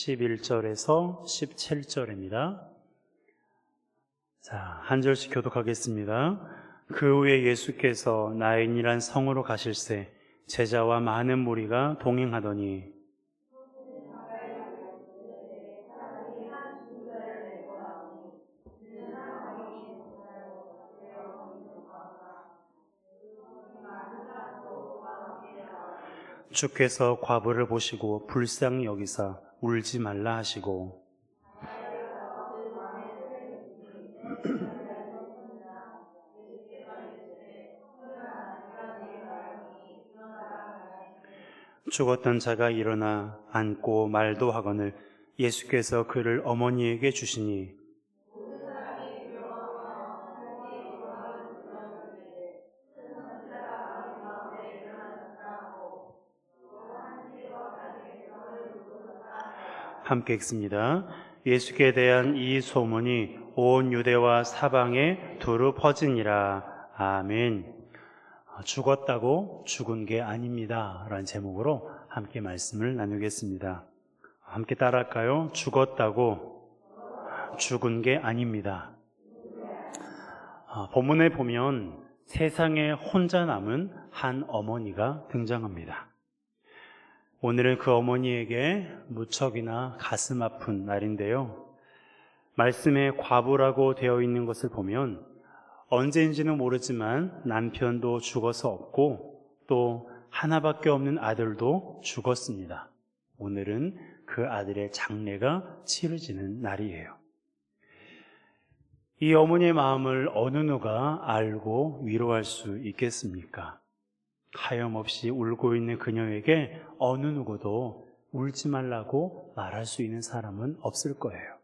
11절에서 17절입니다. 자, 한 절씩 교독하겠습니다. 그 후에 예수께서 나인이란 성으로 가실새 제자와 많은 무리가 동행하더니 주께서 과부를 보시고 불쌍히 여기사 울지 말라 하시고 죽었던 자가 일어나 앉고 말도 하거늘 예수께서 그를 어머니에게 주시니 함께 읽습니다. 예수께 대한 이 소문이 온 유대와 사방에 두루 퍼지니라. 아멘. 죽었다고 죽은 게 아닙니다 라는 제목으로 함께 말씀을 나누겠습니다. 함께 따라할까요? 죽었다고 죽은 게 아닙니다. 본문에 보면 세상에 혼자 남은 한 어머니가 등장합니다. 오늘은 그 어머니에게 무척이나 가슴 아픈 날인데요. 말씀에 과부라고 되어 있는 것을 보면 언제인지는 모르지만 남편도 죽어서 없고 또 하나밖에 없는 아들도 죽었습니다. 오늘은 그 아들의 장례가 치러지는 날이에요. 이 어머니의 마음을 어느 누가 알고 위로할 수 있겠습니까? 하염없이 울고 있는 그녀에게 어느 누구도 울지 말라고 말할 수 있는 사람은 없을 거예요.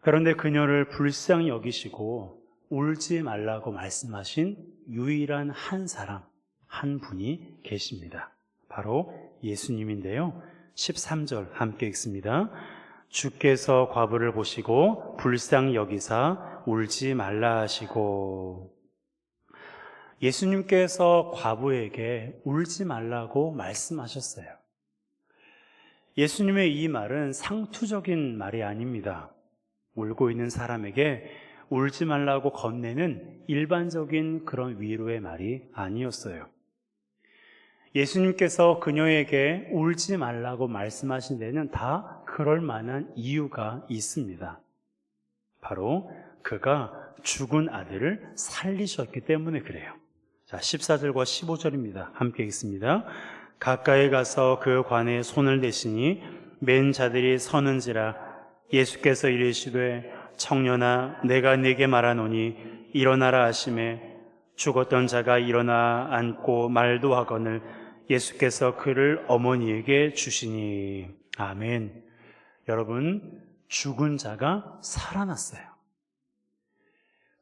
그런데 그녀를 불쌍히 여기시고 울지 말라고 말씀하신 유일한 한 사람, 한 분이 계십니다. 바로 예수님인데요. 13절 함께 읽습니다. 주께서 과부를 보시고 불쌍히 여기사 울지 말라 하시고 예수님께서 과부에게 울지 말라고 말씀하셨어요. 예수님의 이 말은 상투적인 말이 아닙니다. 울고 있는 사람에게 울지 말라고 건네는 일반적인 그런 위로의 말이 아니었어요. 예수님께서 그녀에게 울지 말라고 말씀하신 데는 다 그럴 만한 이유가 있습니다. 바로 그가 죽은 아들을 살리셨기 때문에 그래요. 자, 14절과 15절입니다. 함께 읽습니다. 가까이 가서 그 관에 손을 대시니 맨 자들이 서는지라 예수께서 이르시되 청년아 내가 네게 말하노니 일어나라 하시매 죽었던 자가 일어나 앉고 말도 하거늘 예수께서 그를 어머니에게 주시니. 아멘. 여러분, 죽은 자가 살아났어요.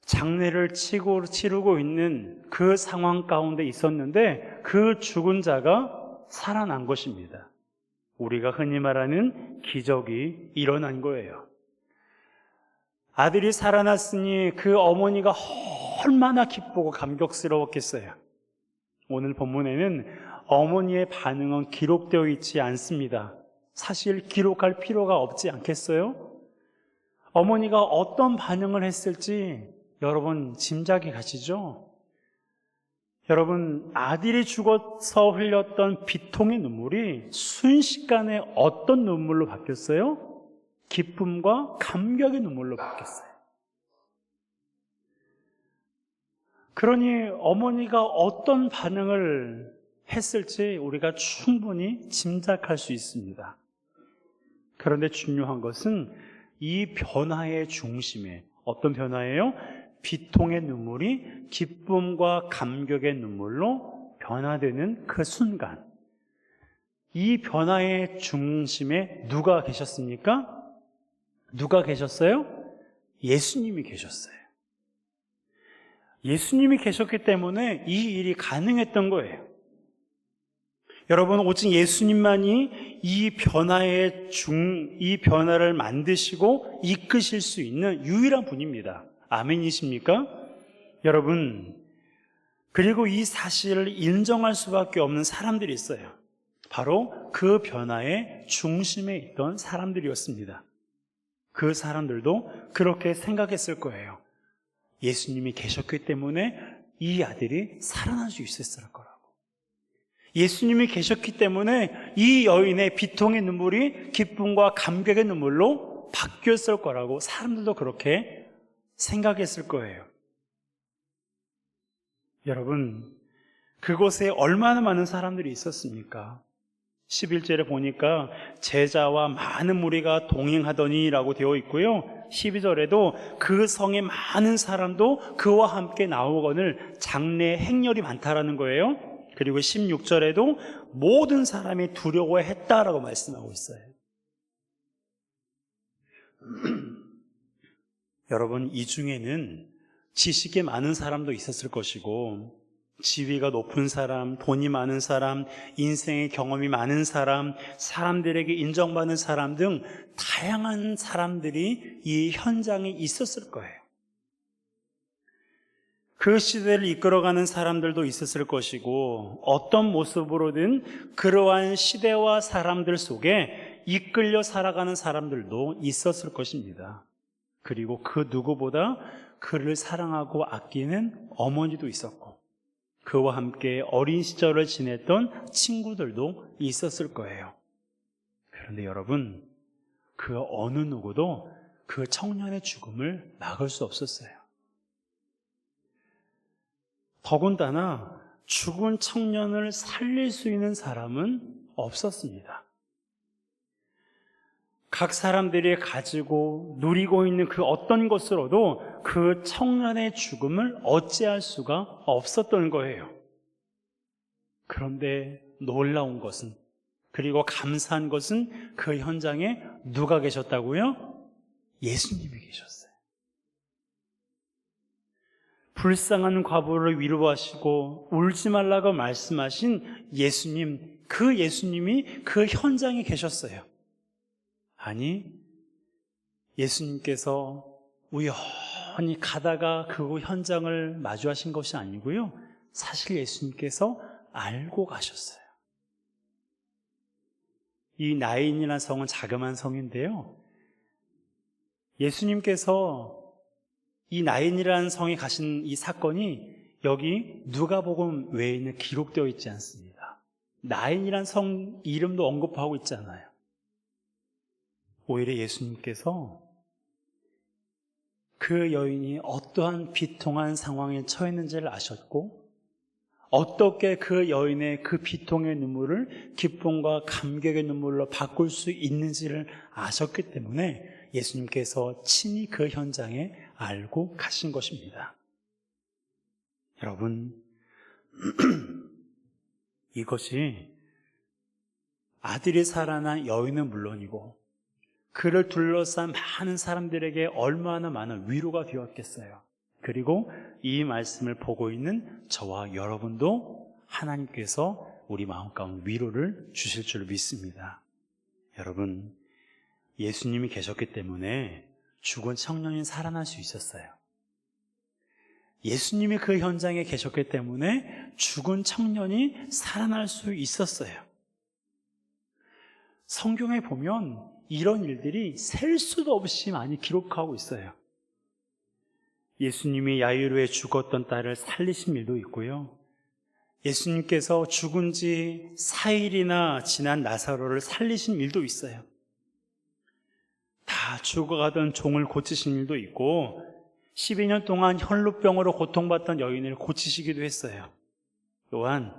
장례를 치르고 있는 그 상황 가운데 있었는데 그 죽은 자가 살아난 것입니다. 우리가 흔히 말하는 기적이 일어난 거예요. 아들이 살아났으니 그 어머니가 얼마나 기쁘고 감격스러웠겠어요. 오늘 본문에는 어머니의 반응은 기록되어 있지 않습니다. 사실 기록할 필요가 없지 않겠어요? 어머니가 어떤 반응을 했을지 여러분 짐작이 가시죠? 여러분, 아들이 죽어서 흘렸던 비통의 눈물이 순식간에 어떤 눈물로 바뀌었어요? 기쁨과 감격의 눈물로 바뀌었어요. 그러니 어머니가 어떤 반응을 했을지 우리가 충분히 짐작할 수 있습니다. 그런데 중요한 것은 이 변화의 중심에 어떤 변화예요? 비통의 눈물이 기쁨과 감격의 눈물로 변화되는 그 순간, 이 변화의 중심에 누가 계셨습니까? 누가 계셨어요? 예수님이 계셨어요. 예수님이 계셨기 때문에 이 일이 가능했던 거예요. 여러분, 오직 예수님만이 이 변화를 만드시고 이끄실 수 있는 유일한 분입니다. 아멘이십니까? 여러분, 그리고 이 사실을 인정할 수밖에 없는 사람들이 있어요. 바로 그 변화의 중심에 있던 사람들이었습니다. 그 사람들도 그렇게 생각했을 거예요. 예수님이 계셨기 때문에 이 아들이 살아날 수 있었을 거라고. 예수님이 계셨기 때문에 이 여인의 비통의 눈물이 기쁨과 감격의 눈물로 바뀌었을 거라고 사람들도 그렇게 생각했을 거예요. 여러분, 그곳에 얼마나 많은 사람들이 있었습니까? 11절에 보니까 제자와 많은 무리가 동행하더니 라고 되어 있고요. 12절에도 그 성의 많은 사람도 그와 함께 나오거늘 장래에 행렬이 많다라는 거예요. 그리고 16절에도 모든 사람이 두려워했다라고 말씀하고 있어요. 여러분, 이 중에는 지식이 많은 사람도 있었을 것이고, 지위가 높은 사람, 돈이 많은 사람, 인생의 경험이 많은 사람, 사람들에게 인정받는 사람 등 다양한 사람들이 이 현장에 있었을 거예요. 그 시대를 이끌어가는 사람들도 있었을 것이고, 어떤 모습으로든 그러한 시대와 사람들 속에 이끌려 살아가는 사람들도 있었을 것입니다. 그리고 그 누구보다 그를 사랑하고 아끼는 어머니도 있었고, 그와 함께 어린 시절을 지냈던 친구들도 있었을 거예요. 그런데 여러분, 그 어느 누구도 그 청년의 죽음을 막을 수 없었어요. 더군다나 죽은 청년을 살릴 수 있는 사람은 없었습니다. 각 사람들이 가지고 누리고 있는 그 어떤 것으로도 그 청년의 죽음을 어찌할 수가 없었던 거예요. 그런데 놀라운 것은, 그리고 감사한 것은 그 현장에 누가 계셨다고요? 예수님이 계셨어요. 불쌍한 과부를 위로하시고 울지 말라고 말씀하신 예수님, 그 예수님이 그 현장에 계셨어요. 아니, 예수님께서 우연히 가다가 그 현장을 마주하신 것이 아니고요, 사실 예수님께서 알고 가셨어요. 이 나인이라는 성은 자그마한 성인데요, 예수님께서 이 나인이라는 성에 가신 이 사건이 여기 누가복음 외에는 기록되어 있지 않습니다. 나인이라는 성 이름도 언급하고 있지 않아요. 오히려 예수님께서 그 여인이 어떠한 비통한 상황에 처했는지를 아셨고, 어떻게 그 여인의 그 비통의 눈물을 기쁨과 감격의 눈물로 바꿀 수 있는지를 아셨기 때문에 예수님께서 친히 그 현장에 알고 가신 것입니다. 여러분, 이것이 아들이 살아난 여인은 물론이고 그를 둘러싼 많은 사람들에게 얼마나 많은 위로가 되었겠어요. 그리고 이 말씀을 보고 있는 저와 여러분도 하나님께서 우리 마음 가운데 위로를 주실 줄 믿습니다. 여러분, 예수님이 계셨기 때문에 죽은 청년이 살아날 수 있었어요. 예수님이 그 현장에 계셨기 때문에 죽은 청년이 살아날 수 있었어요. 성경에 보면 이런 일들이 셀 수도 없이 많이 기록하고 있어요. 예수님이 야이로에 죽었던 딸을 살리신 일도 있고요, 예수님께서 죽은 지 4일이나 지난 나사로를 살리신 일도 있어요. 다 죽어가던 종을 고치신 일도 있고, 12년 동안 혈루병으로 고통받던 여인을 고치시기도 했어요. 또한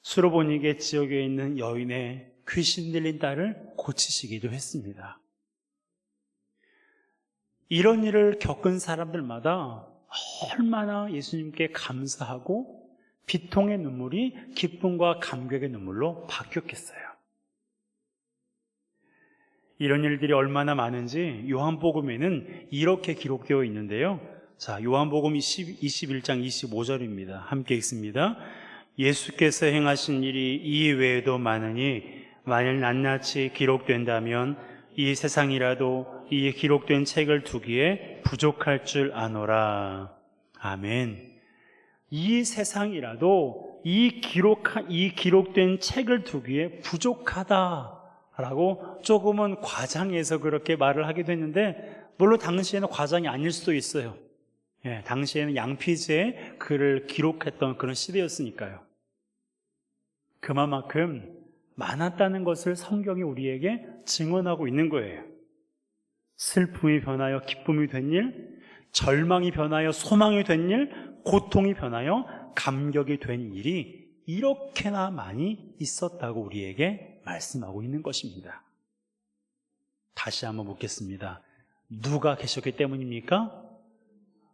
수로보니게 지역에 있는 여인의 귀신 들린 딸을 고치시기도 했습니다. 이런 일을 겪은 사람들마다 얼마나 예수님께 감사하고 비통의 눈물이 기쁨과 감격의 눈물로 바뀌었겠어요. 이런 일들이 얼마나 많은지 요한복음에는 이렇게 기록되어 있는데요. 자, 요한복음 21장 25절입니다. 함께 읽습니다. 예수께서 행하신 일이 이 외에도 많으니 만일 낱낱이 기록된다면 이 세상이라도 이 기록된 책을 두기에 부족할 줄 아노라. 아멘. 이 세상이라도 이 기록된 책을 두기에 부족하다라고 조금은 과장해서 그렇게 말을 하기도 했는데, 물론 당시에는 과장이 아닐 수도 있어요. 예, 당시에는 양피지에 글을 기록했던 그런 시대였으니까요. 그만큼 많았다는 것을 성경이 우리에게 증언하고 있는 거예요. 슬픔이 변하여 기쁨이 된 일, 절망이 변하여 소망이 된 일, 고통이 변하여 감격이 된 일이 이렇게나 많이 있었다고 우리에게 말씀하고 있는 것입니다. 다시 한번 묻겠습니다. 누가 계셨기 때문입니까?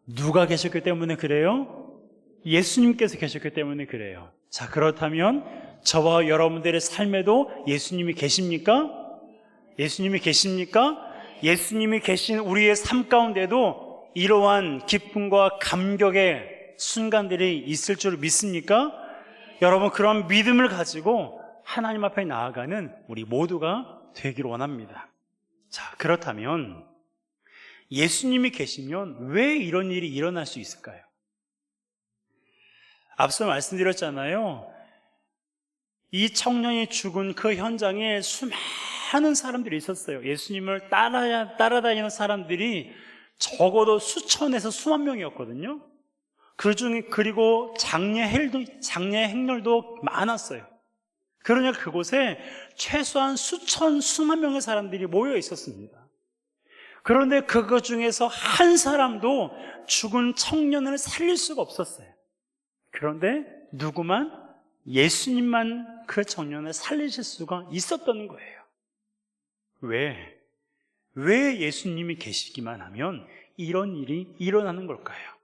누가 계셨기 때문에 그래요? 예수님께서 계셨기 때문에 그래요. 자, 그렇다면 저와 여러분들의 삶에도 예수님이 계십니까? 예수님이 계십니까? 예수님이 계신 우리의 삶 가운데도 이러한 기쁨과 감격의 순간들이 있을 줄 믿습니까? 여러분, 그런 믿음을 가지고 하나님 앞에 나아가는 우리 모두가 되기를 원합니다. 자, 그렇다면 예수님이 계시면 왜 이런 일이 일어날 수 있을까요? 앞서 말씀드렸잖아요. 이 청년이 죽은 그 현장에 수많은 사람들이 있었어요. 예수님을 따라다니는 사람들이 적어도 수천에서 수만 명이었거든요. 그리고 장례 행렬도 많았어요. 그러니까 그곳에 최소한 수만 명의 사람들이 모여 있었습니다. 그런데 그것 중에서 한 사람도 죽은 청년을 살릴 수가 없었어요. 그런데 예수님만 그 청년을 살리실 수가 있었던 거예요. 왜 예수님이 계시기만 하면 이런 일이 일어나는 걸까요?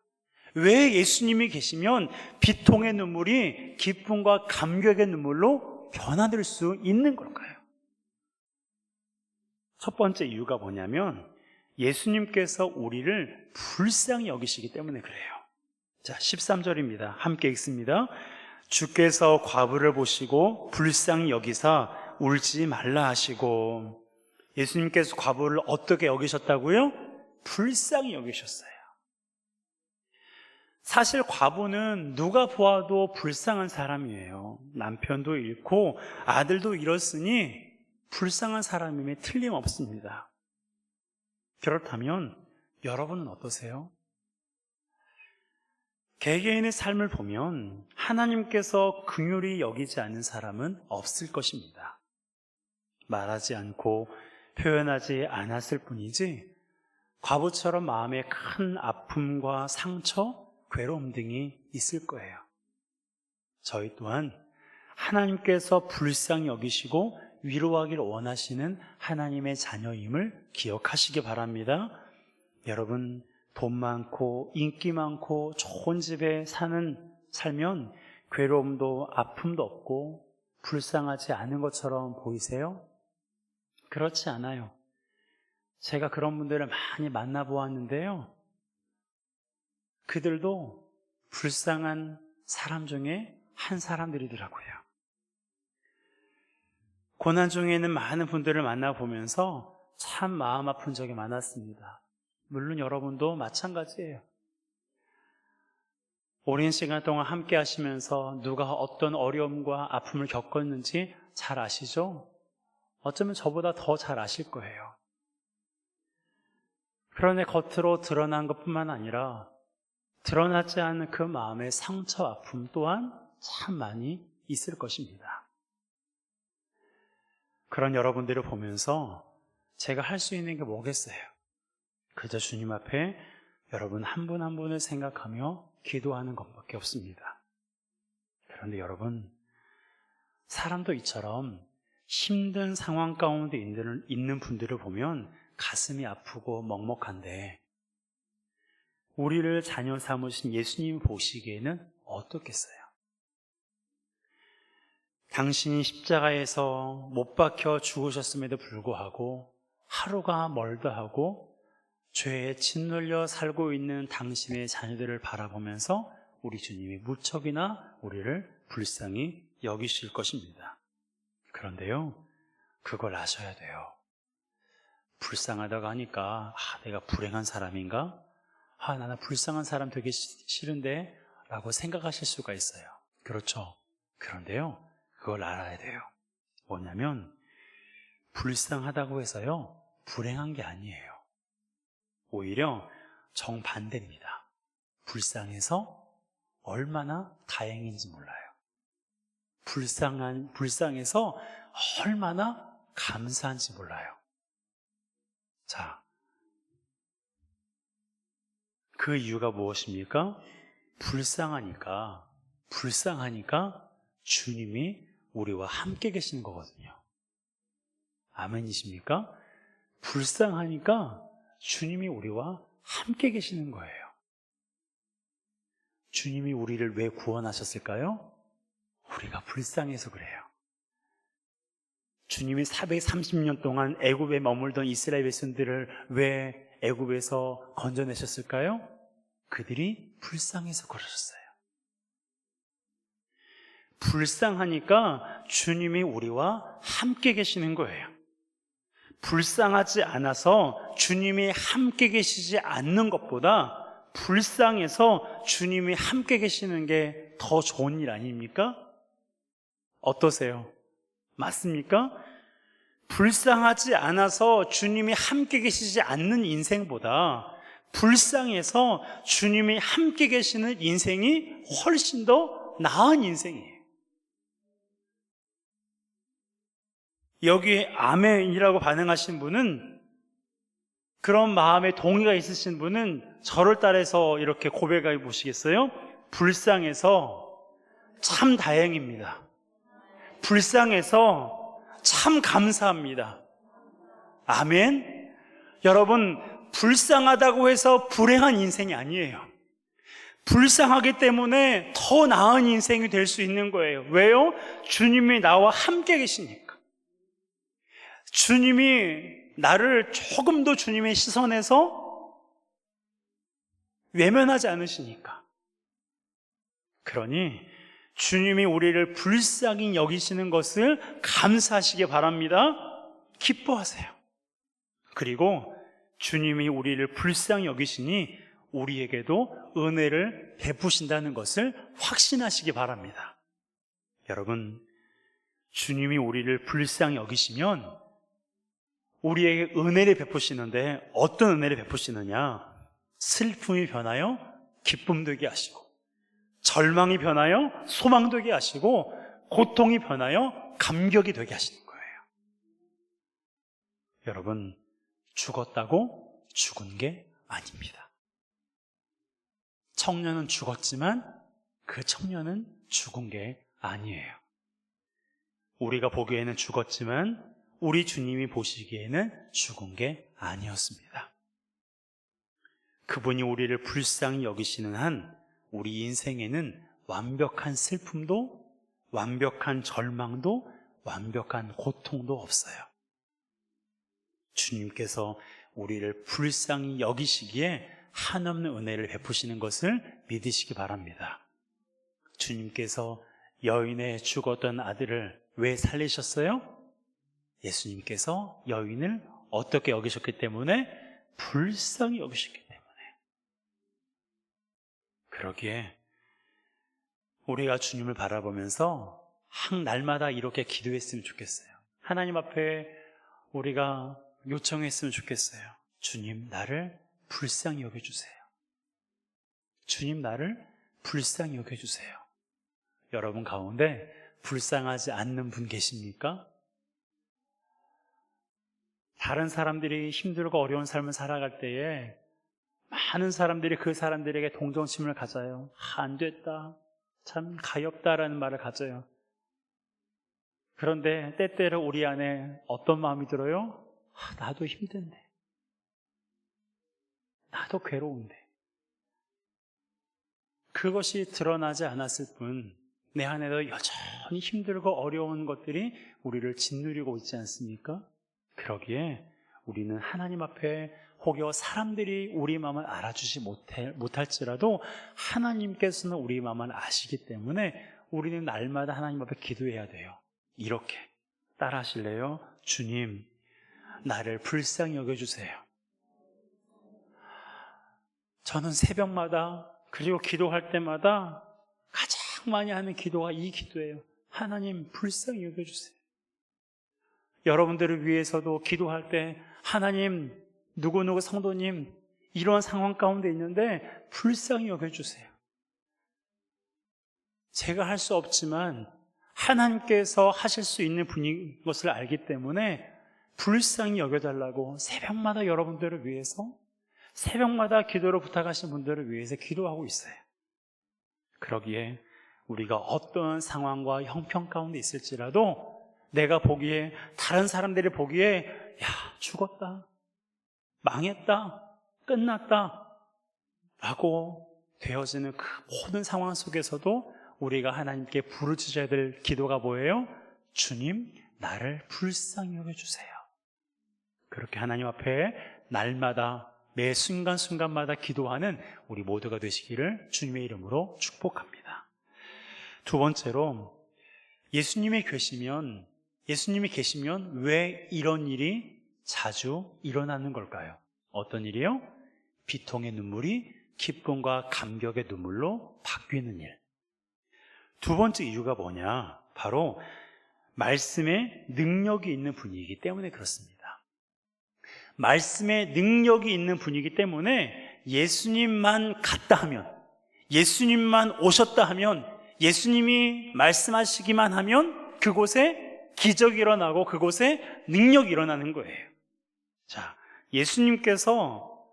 왜 예수님이 계시면 비통의 눈물이 기쁨과 감격의 눈물로 변화될 수 있는 걸까요? 첫 번째 이유가 뭐냐면 예수님께서 우리를 불쌍히 여기시기 때문에 그래요. 자, 13절입니다. 함께 읽습니다. 주께서 과부를 보시고 불쌍히 여기사 울지 말라 하시고. 예수님께서 과부를 어떻게 여기셨다고요? 불쌍히 여기셨어요. 사실 과부는 누가 보아도 불쌍한 사람이에요. 남편도 잃고 아들도 잃었으니 불쌍한 사람임에 틀림없습니다. 그렇다면 여러분은 어떠세요? 개개인의 삶을 보면 하나님께서 긍휼히 여기지 않는 사람은 없을 것입니다. 말하지 않고 표현하지 않았을 뿐이지 과부처럼 마음에 큰 아픔과 상처, 괴로움 등이 있을 거예요. 저희 또한 하나님께서 불쌍히 여기시고 위로하기를 원하시는 하나님의 자녀임을 기억하시기 바랍니다. 여러분, 돈 많고 인기 많고 좋은 집에 살면 괴로움도 아픔도 없고 불쌍하지 않은 것처럼 보이세요? 그렇지 않아요. 제가 그런 분들을 많이 만나보았는데요. 그들도 불쌍한 사람 중에 한 사람들이더라고요. 고난 중에 있는 많은 분들을 만나보면서 참 마음 아픈 적이 많았습니다. 물론 여러분도 마찬가지예요. 오랜 시간 동안 함께 하시면서 누가 어떤 어려움과 아픔을 겪었는지 잘 아시죠? 어쩌면 저보다 더 잘 아실 거예요. 그런데 겉으로 드러난 것뿐만 아니라 드러나지 않은 그 마음의 상처, 아픔 또한 참 많이 있을 것입니다. 그런 여러분들을 보면서 제가 할 수 있는 게 뭐겠어요? 그저 주님 앞에 여러분 한 분 한 분을 생각하며 기도하는 것밖에 없습니다. 그런데 여러분, 사람도 이처럼 힘든 상황 가운데 있는 분들을 보면 가슴이 아프고 먹먹한데 우리를 자녀 삼으신 예수님 보시기에는 어떻겠어요? 당신이 십자가에서 못 박혀 죽으셨음에도 불구하고 하루가 멀다 하고 죄에 짓눌려 살고 있는 당신의 자녀들을 바라보면서 우리 주님이 무척이나 우리를 불쌍히 여기실 것입니다. 그런데요, 그걸 아셔야 돼요. 불쌍하다고 하니까 내가 불행한 사람인가? 나는 불쌍한 사람 되기 싫은데 라고 생각하실 수가 있어요. 그렇죠. 그런데요, 그걸 알아야 돼요. 뭐냐면 불쌍하다고 해서요, 불행한 게 아니에요. 오히려 정반대입니다. 불쌍해서 얼마나 다행인지 몰라요. 불쌍해서 얼마나 감사한지 몰라요. 자, 그 이유가 무엇입니까? 불쌍하니까 주님이 우리와 함께 계시는 거거든요. 아멘이십니까? 불쌍하니까 주님이 우리와 함께 계시는 거예요. 주님이 우리를 왜 구원하셨을까요? 우리가 불쌍해서 그래요. 주님이 430년 동안 애굽에 머물던 이스라엘 백성들을 왜 애굽에서 건져내셨을까요? 그들이 불쌍해서 그러셨어요. 불쌍하니까 주님이 우리와 함께 계시는 거예요. 불쌍하지 않아서 주님이 함께 계시지 않는 것보다 불쌍해서 주님이 함께 계시는 게 더 좋은 일 아닙니까? 어떠세요? 맞습니까? 불쌍하지 않아서 주님이 함께 계시지 않는 인생보다 불쌍해서 주님이 함께 계시는 인생이 훨씬 더 나은 인생이에요. 여기 아멘이라고 반응하신 분은, 그런 마음에 동의가 있으신 분은 저를 따라서 이렇게 고백해 보시겠어요? 불쌍해서 참 다행입니다. 불쌍해서 참 감사합니다. 아멘. 여러분, 불쌍하다고 해서 불행한 인생이 아니에요. 불쌍하기 때문에 더 나은 인생이 될 수 있는 거예요. 왜요? 주님이 나와 함께 계시니까. 주님이 나를 조금도 주님의 시선에서 외면하지 않으시니까. 그러니 주님이 우리를 불쌍히 여기시는 것을 감사하시기 바랍니다. 기뻐하세요. 그리고 주님이 우리를 불쌍히 여기시니 우리에게도 은혜를 베푸신다는 것을 확신하시기 바랍니다. 여러분, 주님이 우리를 불쌍히 여기시면 우리에게 은혜를 베푸시는데, 어떤 은혜를 베푸시느냐? 슬픔이 변하여 기쁨 되게 하시고, 절망이 변하여 소망 되게 하시고, 고통이 변하여 감격이 되게 하시는 거예요. 여러분, 죽었다고 죽은 게 아닙니다. 청년은 죽었지만 그 청년은 죽은 게 아니에요. 우리가 보기에는 죽었지만 우리 주님이 보시기에는 죽은 게 아니었습니다. 그분이 우리를 불쌍히 여기시는 한 우리 인생에는 완벽한 슬픔도, 완벽한 절망도, 완벽한 고통도 없어요. 주님께서 우리를 불쌍히 여기시기에 한없는 은혜를 베푸시는 것을 믿으시기 바랍니다. 주님께서 여인의 죽었던 아들을 왜 살리셨어요? 예수님께서 여인을 어떻게 여기셨기 때문에? 불쌍히 여기셨기 때문에. 그러기에 우리가 주님을 바라보면서 날마다 이렇게 기도했으면 좋겠어요. 하나님 앞에 우리가 요청했으면 좋겠어요. 주님, 나를 불쌍히 여겨주세요. 주님, 나를 불쌍히 여겨주세요. 여러분 가운데 불쌍하지 않는 분 계십니까? 다른 사람들이 힘들고 어려운 삶을 살아갈 때에 많은 사람들이 그 사람들에게 동정심을 가져요. 안 됐다, 참 가엾다라는 말을 가져요. 그런데 때때로 우리 안에 어떤 마음이 들어요? 나도 힘든데, 나도 괴로운데. 그것이 드러나지 않았을 뿐 내 안에도 여전히 힘들고 어려운 것들이 우리를 짓누르고 있지 않습니까? 그러기에 우리는 하나님 앞에 혹여 사람들이 우리 마음을 알아주지 못할지라도 하나님께서는 우리 마음을 아시기 때문에 우리는 날마다 하나님 앞에 기도해야 돼요. 이렇게 따라 하실래요? 주님, 나를 불쌍히 여겨주세요. 저는 새벽마다, 그리고 기도할 때마다 가장 가장 많이 하는 기도가 이 기도예요. 하나님, 불쌍히 여겨주세요. 여러분들을 위해서도 기도할 때 하나님, 누구누구 성도님 이런 상황 가운데 있는데 불쌍히 여겨주세요. 제가 할 수 없지만 하나님께서 하실 수 있는 분인 것을 알기 때문에 불쌍히 여겨달라고 새벽마다 여러분들을 위해서, 새벽마다 기도로 부탁하신 분들을 위해서 기도하고 있어요. 그러기에 우리가 어떤 상황과 형편 가운데 있을지라도 내가 보기에, 다른 사람들이 보기에 야, 죽었다, 망했다, 끝났다 라고 되어지는 그 모든 상황 속에서도 우리가 하나님께 부르짖어야 될 기도가 뭐예요? 주님, 나를 불쌍히 여겨주세요. 그렇게 하나님 앞에 날마다, 매 순간순간마다 기도하는 우리 모두가 되시기를 주님의 이름으로 축복합니다. 두 번째로, 예수님이 계시면 왜 이런 일이 자주 일어나는 걸까요? 어떤 일이요? 비통의 눈물이 기쁨과 감격의 눈물로 바뀌는 일. 두 번째 이유가 뭐냐? 바로 말씀에 능력이 있는 분이기 때문에 그렇습니다. 말씀에 능력이 있는 분이기 때문에 예수님만 갔다 하면, 예수님만 오셨다 하면, 예수님이 말씀하시기만 하면 그곳에 기적이 일어나고 그곳에 능력이 일어나는 거예요. 자, 예수님께서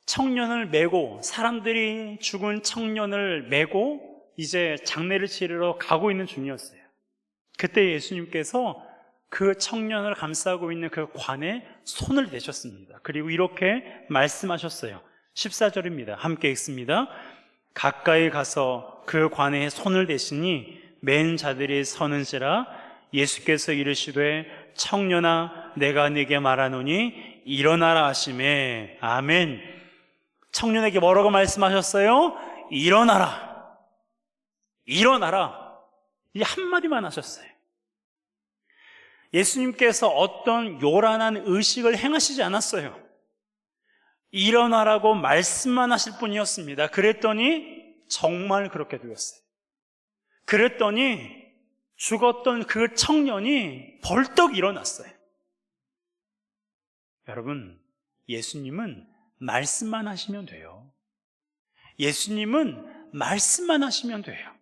청년을 메고, 사람들이 죽은 청년을 메고 이제 장례를 치르러 가고 있는 중이었어요. 그때 예수님께서 그 청년을 감싸고 있는 그 관에 손을 대셨습니다. 그리고 이렇게 말씀하셨어요. 14절입니다. 함께 읽습니다. 가까이 가서 그 관에 손을 대시니 맨 자들이 서는지라. 예수께서 이르시되 청년아, 내가 네게 말하노니 일어나라 하시매. 아멘. 청년에게 뭐라고 말씀하셨어요? 일어나라. 일어나라. 이 한마디만 하셨어요. 예수님께서 어떤 요란한 의식을 행하시지 않았어요. 일어나라고 말씀만 하실 뿐이었습니다. 그랬더니 정말 그렇게 되었어요. 그랬더니 죽었던 그 청년이 벌떡 일어났어요. 여러분, 예수님은 말씀만 하시면 돼요. 예수님은 말씀만 하시면 돼요.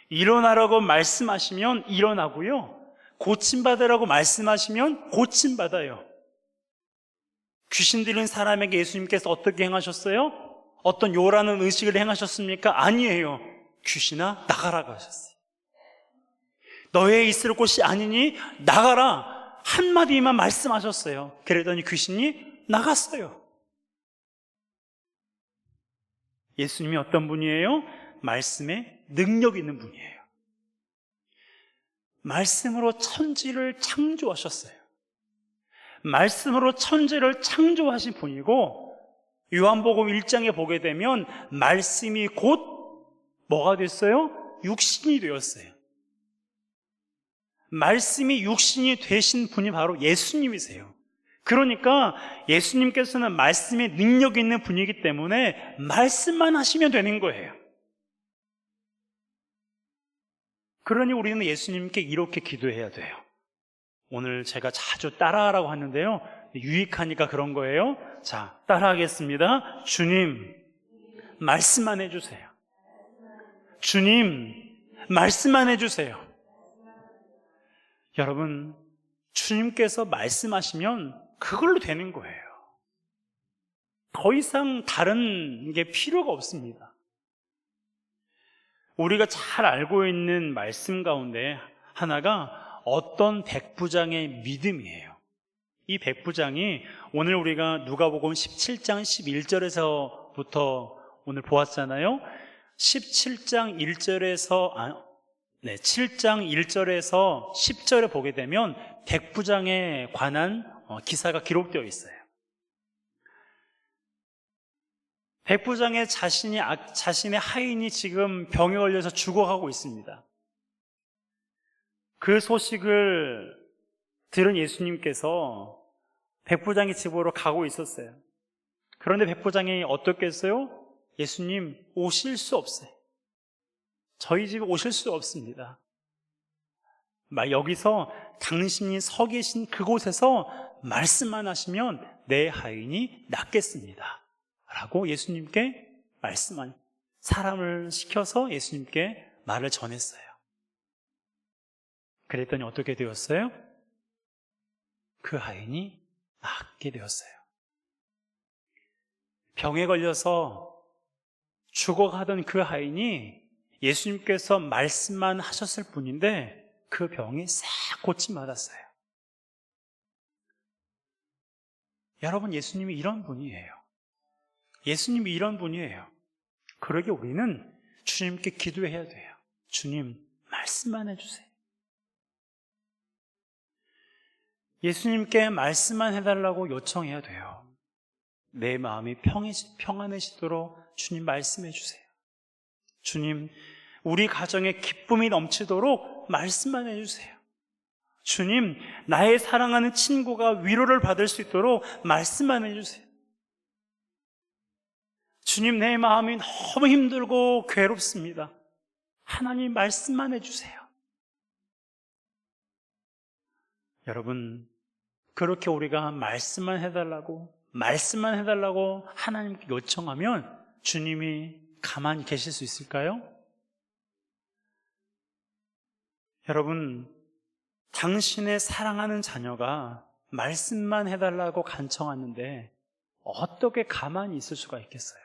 일어나라고 말씀하시면 일어나고요, 고침받으라고 말씀하시면 고침받아요. 귀신 들린 사람에게 예수님께서 어떻게 행하셨어요? 어떤 요란한 의식을 행하셨습니까? 아니에요. 귀신아, 나가라고 하셨어요. 너의 있을 곳이 아니니 나가라, 한마디만 말씀하셨어요. 그러더니 귀신이 나갔어요. 예수님이 어떤 분이에요? 말씀에 능력 있는 분이에요. 말씀으로 천지를 창조하셨어요. 말씀으로 천지를 창조하신 분이고, 요한복음 1장에 보게 되면 말씀이 곧 뭐가 됐어요? 육신이 되었어요. 말씀이 육신이 되신 분이 바로 예수님이세요. 그러니까 예수님께서는 말씀에 능력 있는 분이기 때문에 말씀만 하시면 되는 거예요. 그러니 우리는 예수님께 이렇게 기도해야 돼요. 오늘 제가 자주 따라하라고 하는데요, 유익하니까 그런 거예요. 자, 따라하겠습니다. 주님, 말씀만 해주세요. 주님, 말씀만 해주세요. 여러분, 주님께서 말씀하시면 그걸로 되는 거예요. 더 이상 다른 게 필요가 없습니다. 우리가 잘 알고 있는 말씀 가운데 하나가 어떤 백부장의 믿음이에요. 이 백부장이 오늘 우리가 누가복음 17장 11절에서부터 오늘 보았잖아요. 17장 1절에서 7장 1절에서 10절에 보게 되면 백부장에 관한 기사가 기록되어 있어요. 백부장의 자신의 하인이 지금 병에 걸려서 죽어가고 있습니다. 그 소식을 들은 예수님께서 백부장의 집으로 가고 있었어요. 그런데 백부장이 어떻겠어요? 예수님, 오실 수 없어요. 저희 집에 오실 수 없습니다. 여기서 당신이 서 계신 그곳에서 말씀만 하시면 내 하인이 낫겠습니다 라고 예수님께 사람을 시켜서 예수님께 말을 전했어요. 그랬더니 어떻게 되었어요? 그 하인이 낫게 되었어요. 병에 걸려서 죽어가던 그 하인이 예수님께서 말씀만 하셨을 뿐인데 그 병이 싹 고침받았어요. 여러분, 예수님이 이런 분이에요. 예수님이 이런 분이에요. 그러게 우리는 주님께 기도해야 돼요. 주님, 말씀만 해주세요. 예수님께 말씀만 해달라고 요청해야 돼요. 내 마음이 평안해지도록 주님 말씀해 주세요. 주님, 우리 가정에 기쁨이 넘치도록 말씀만 해주세요. 주님, 나의 사랑하는 친구가 위로를 받을 수 있도록 말씀만 해주세요. 주님, 내 마음이 너무 힘들고 괴롭습니다. 하나님, 말씀만 해주세요. 여러분, 그렇게 우리가 말씀만 해달라고 하나님께 요청하면 주님이 가만히 계실 수 있을까요? 여러분, 당신의 사랑하는 자녀가 말씀만 해달라고 간청하는데 어떻게 가만히 있을 수가 있겠어요?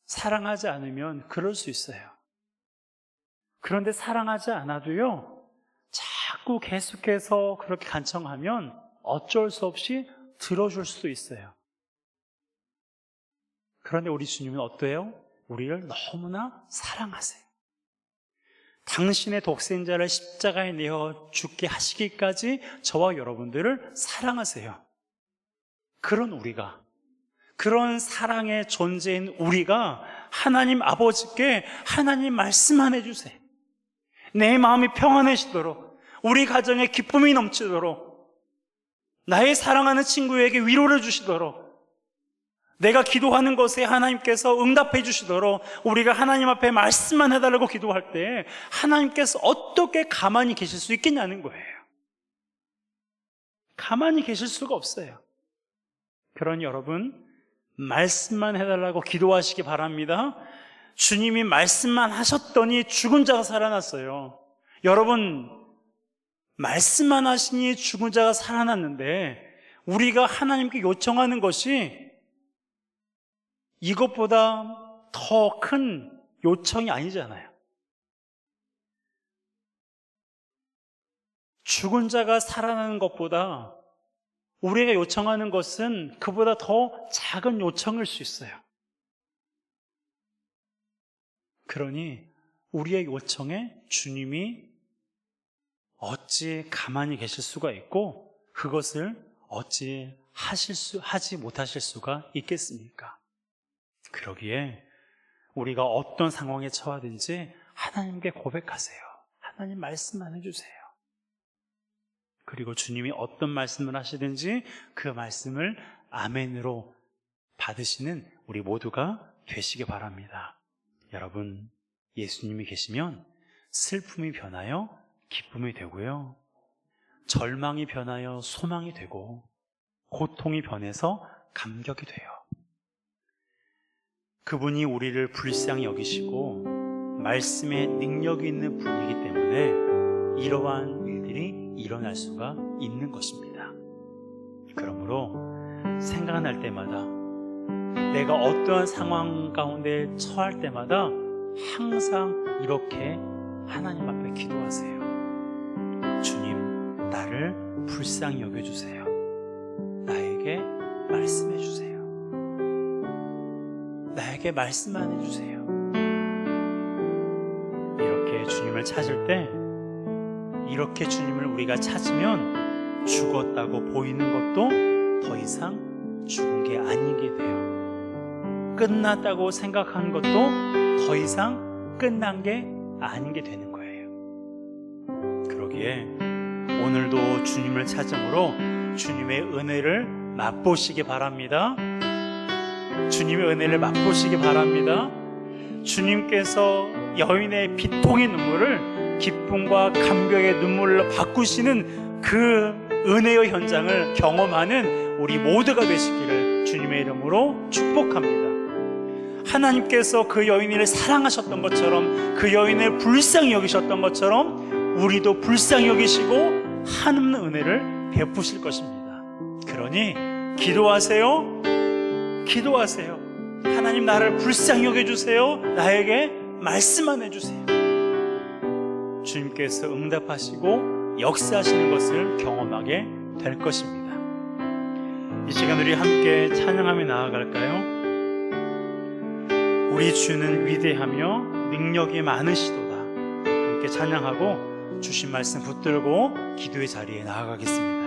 사랑하지 않으면 그럴 수 있어요. 그런데 사랑하지 않아도요, 자꾸 계속해서 그렇게 간청하면 어쩔 수 없이 들어줄 수도 있어요. 그런데 우리 주님은 어때요? 우리를 너무나 사랑하세요. 당신의 독생자를 십자가에 내어 죽게 하시기까지 저와 여러분들을 사랑하세요. 그런 사랑의 존재인 우리가 하나님 아버지께 하나님 말씀만 해주세요. 내 마음이 평안해지도록, 우리 가정에 기쁨이 넘치도록, 나의 사랑하는 친구에게 위로를 주시도록, 내가 기도하는 것에 하나님께서 응답해 주시도록 우리가 하나님 앞에 말씀만 해달라고 기도할 때 하나님께서 어떻게 가만히 계실 수 있겠냐는 거예요. 가만히 계실 수가 없어요. 그러니 여러분, 말씀만 해달라고 기도하시기 바랍니다. 주님이 말씀만 하셨더니 죽은 자가 살아났어요. 여러분, 말씀만 하시니 죽은 자가 살아났는데 우리가 하나님께 요청하는 것이 이것보다 더 큰 요청이 아니잖아요. 죽은 자가 살아나는 것보다 우리가 요청하는 것은 그보다 더 작은 요청일 수 있어요. 그러니 우리의 요청에 주님이 어찌 가만히 계실 수가 있고 그것을 어찌 하지 못하실 수가 있겠습니까? 그러기에 우리가 어떤 상황에 처하든지 하나님께 고백하세요. 하나님 말씀만 해주세요. 그리고 주님이 어떤 말씀을 하시든지 그 말씀을 아멘으로 받으시는 우리 모두가 되시기 바랍니다. 여러분, 예수님이 계시면 슬픔이 변하여 기쁨이 되고요, 절망이 변하여 소망이 되고, 고통이 변해서 감격이 돼요. 그분이 우리를 불쌍히 여기시고 말씀에 능력이 있는 분이기 때문에 이러한 일들이 일어날 수가 있는 것입니다. 그러므로 생각날 때마다, 내가 어떠한 상황 가운데 처할 때마다 항상 이렇게 하나님 앞에 기도하세요. 주님, 나를 불쌍히 여겨주세요. 나에게 말씀해주세요. 나에게 말씀만 해주세요. 이렇게 주님을 찾을 때, 이렇게 주님을 우리가 찾으면 죽었다고 보이는 것도 더 이상 죽은 게 아니게 돼요. 끝났다고 생각하는 것도 더 이상 끝난 게 아닌 게 되는 거예요. 그러기에 오늘도 주님을 찾음으로 주님의 은혜를 맛보시기 바랍니다. 주님의 은혜를 맛보시기 바랍니다. 주님께서 여인의 비통의 눈물을 기쁨과 감격의 눈물로 바꾸시는 그 은혜의 현장을 경험하는 우리 모두가 되시기를 주님의 이름으로 축복합니다. 하나님께서 그 여인을 사랑하셨던 것처럼, 그 여인을 불쌍히 여기셨던 것처럼 우리도 불쌍히 여기시고 하는 은혜를 베푸실 것입니다. 그러니 기도하세요. 기도하세요. 하나님, 나를 불쌍히 여겨주세요. 나에게 말씀만 해주세요. 주님께서 응답하시고 역사하시는 것을 경험하게 될 것입니다. 이 시간 우리 함께 찬양하며 나아갈까요? 우리 주는 위대하며 능력이 많으시도다. 함께 찬양하고 주신 말씀 붙들고 기도의 자리에 나아가겠습니다.